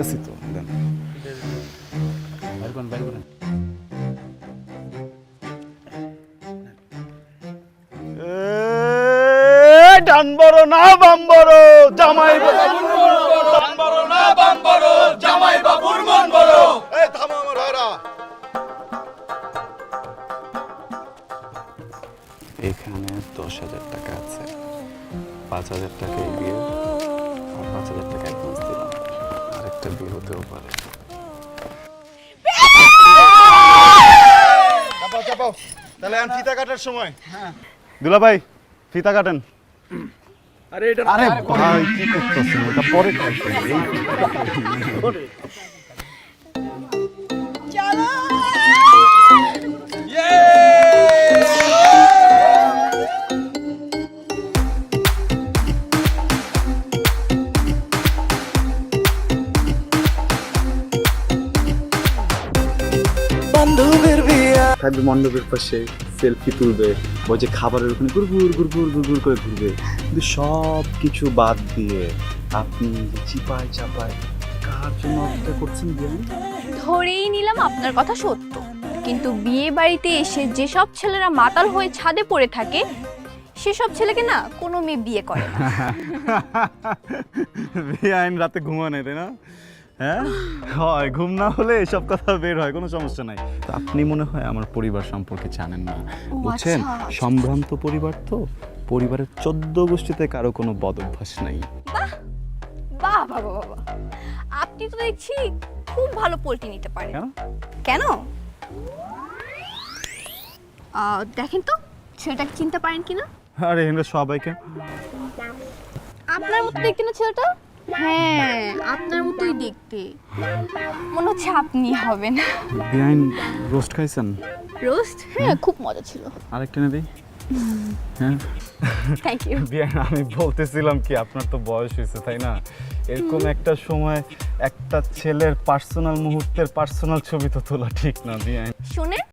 আছি তো দেন বাইর করেন ডান বড় না বাম বড় জামাই বাবুর মন বড় ডান বড় না বাম বড় জামাই বাবুর মন বড়। এই থামো আমার ভাইরা, এখানে 10,000 টাকা আছে, 5,000 টাকা এই বিয়ে আর 5,000 টাকা অ্যাডভান্স দিলাম। আরেকটা বিয়ে হতেও পারে। চাপাও চাপাও, তাহলে এখন ফিতা কাটার সময়। দুলা ভাই ফিতা কাটেন। আরে ভাই কি করতেছেন, ওটা পরে কাটবেন। থাকবে মণ্ডপের পাশে, সেলফি তুলবে, ওই যে খাবারের ওখানে গুড় করে ঘুরবে। কিন্তু সব কিছু বাদ দিয়ে আপনি চিপায় চাপায় কার জন্য অপেক্ষা করছেন বলুন? ধরেই নিলাম আপনার কথা সত্য, কিন্তু বিয়ে বাড়িতে এসে যেসব ছেলেরা মাতাল হয়ে ছাদে পড়ে থাকে সেসব ছেলেকে না কোনো মেয়ে বিয়ে করে না। বিয়ে আইন রাতে ঘুমানো, তাই না? হ্যাঁ হয়, ঘুম না হলে এসব কথা বের হয়, কোনো সমস্যা নাই। তো আপনি মনে হয় আমার পরিবার সম্পর্কে জানেন না, বুঝছেন? সম্ভ্রান্ত পরিবার তো, পরিবারের 14 গোষ্ঠীতে কারো কোনো বদ অভ্যাস নাই। বাহ বাহ বাবা বাবা, আপনি তো দেখছি খুব ভালো পোল্ট্রি নিতে পারেন। কেন দেখেন তো ছেলেটাকে চিনতে পারেন কিনা? আরে এখানে সবাইকে আপনার মতো দেখতে না ছেলেটা? হ্যাঁ আপনার মতোই দেখতে, মনে হচ্ছে আপনি হবেন। বিয়াইন রোস্ট খাইছেন? রোস্ট? হ্যাঁ খুব মজা ছিল। আরেকটা না দিই? হ্যাঁ থ্যাংক ইউ। বিয়াইন আমি বলতেছিলাম কি, আপনার তো বয়স হয়েছে তাই না? এরকম একটা সময় একটা ছেলের পার্সোনাল মুহূর্তের পার্সোনাল ছবি তো তোলা ঠিক না বিয়াইন। শুনে